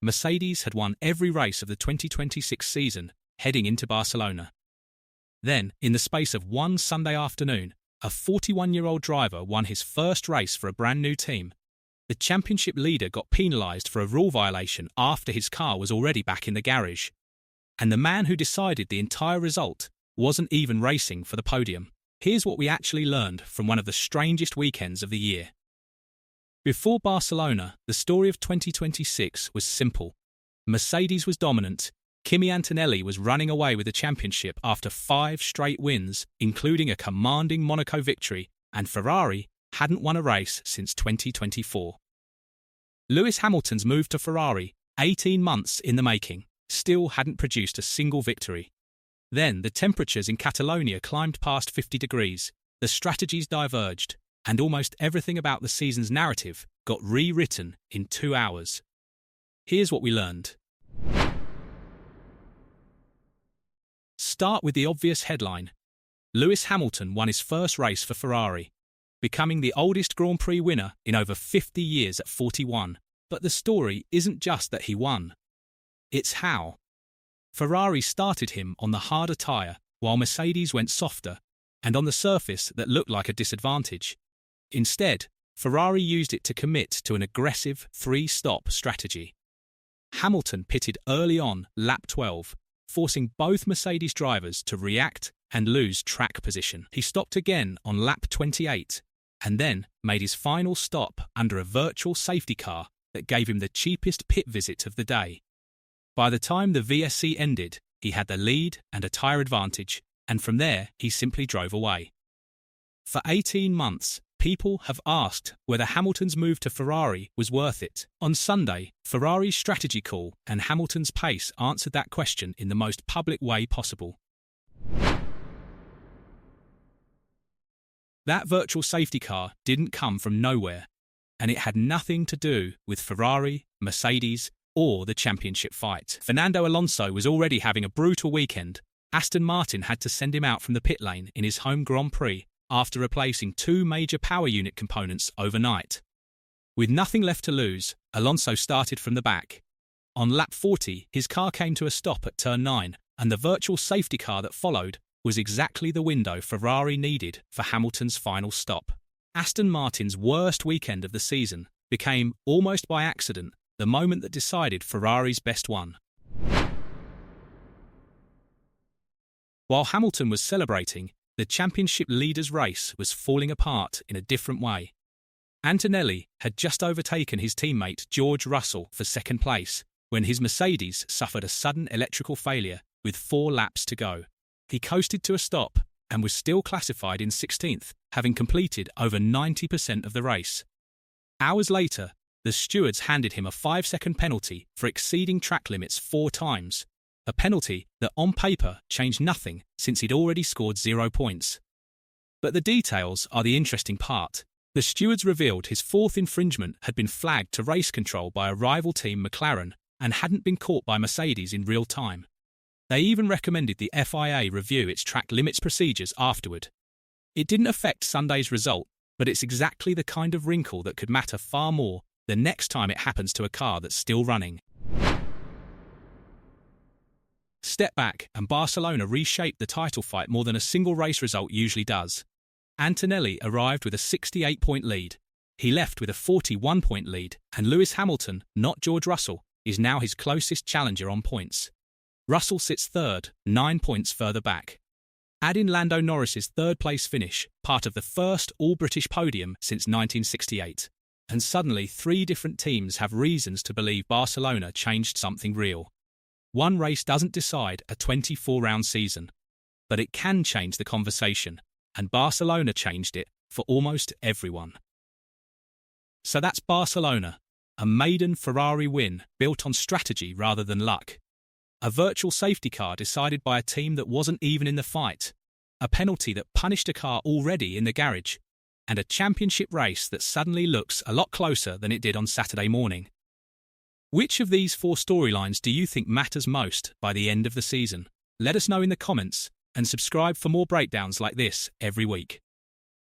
Mercedes had won every race of the 2026 season, heading into Barcelona. Then, in the space of one Sunday afternoon, a 41-year-old driver won his first race for a brand new team. The championship leader got penalised for a rule violation after his car was already back in the garage. And the man who decided the entire result wasn't even racing for the podium. Here's what we actually learned from one of the strangest weekends of the year. Before Barcelona, the story of 2026 was simple. Mercedes was dominant, Kimi Antonelli was running away with the championship after 5 straight wins, including a commanding Monaco victory, and Ferrari hadn't won a race since 2024. Lewis Hamilton's move to Ferrari, 18 months in the making, still hadn't produced a single victory. Then the temperatures in Catalonia climbed past 50 degrees, the strategies diverged, and almost everything about the season's narrative got rewritten in 2 hours. Here's what we learned. Start with the obvious headline. Lewis Hamilton won his first race for Ferrari, becoming the oldest Grand Prix winner in over 50 years at 41. But the story isn't just that he won. It's how. Ferrari started him on the harder tyre, while Mercedes went softer, and on the surface that looked like a disadvantage. Instead, Ferrari used it to commit to an aggressive 3-stop strategy. Hamilton pitted early on lap 12, forcing both Mercedes drivers to react and lose track position. He stopped again on lap 28, and then made his final stop under a virtual safety car that gave him the cheapest pit visit of the day. By the time the VSC ended, he had the lead and a tyre advantage, and from there he simply drove away. For 18 months, people have asked whether Hamilton's move to Ferrari was worth it. On Sunday, Ferrari's strategy call and Hamilton's pace answered that question in the most public way possible. That virtual safety car didn't come from nowhere, and it had nothing to do with Ferrari, Mercedes, or the championship fight. Fernando Alonso was already having a brutal weekend. Aston Martin had to send him out from the pit lane in his home Grand Prix after replacing 2 major power unit components overnight. With nothing left to lose, Alonso started from the back. On lap 40, his car came to a stop at turn 9, and the virtual safety car that followed was exactly the window Ferrari needed for Hamilton's final stop. Aston Martin's worst weekend of the season became, almost by accident, the moment that decided Ferrari's best one. While Hamilton was celebrating, the championship leader's race was falling apart in a different way. Antonelli had just overtaken his teammate George Russell for second place when his Mercedes suffered a sudden electrical failure with 4 laps to go. He coasted to a stop and was still classified in 16th, having completed over 90% of the race. Hours later, the stewards handed him a 5-second penalty for exceeding track limits 4 times, a penalty that on paper changed nothing since he'd already scored 0 points. But the details are the interesting part. The stewards revealed his 4th infringement had been flagged to race control by a rival team McLaren and hadn't been caught by Mercedes in real time. They even recommended the FIA review its track limits procedures afterward. It didn't affect Sunday's result, but it's exactly the kind of wrinkle that could matter far more the next time it happens to a car that's still running. Step back, and Barcelona reshaped the title fight more than a single race result usually does. Antonelli arrived with a 68-point lead. He left with a 41-point lead, and Lewis Hamilton, not George Russell, is now his closest challenger on points. Russell sits third, 9 points further back. Add in Lando Norris's third-place finish, part of the first all-British podium since 1968, and suddenly 3 different teams have reasons to believe Barcelona changed something real. One race doesn't decide a 24-round season, but it can change the conversation, and Barcelona changed it for almost everyone. So that's Barcelona, a maiden Ferrari win built on strategy rather than luck. A virtual safety car decided by a team that wasn't even in the fight, a penalty that punished a car already in the garage, and a championship race that suddenly looks a lot closer than it did on Saturday morning. Which of these 4 storylines do you think matters most by the end of the season? Let us know in the comments, and subscribe for more breakdowns like this every week.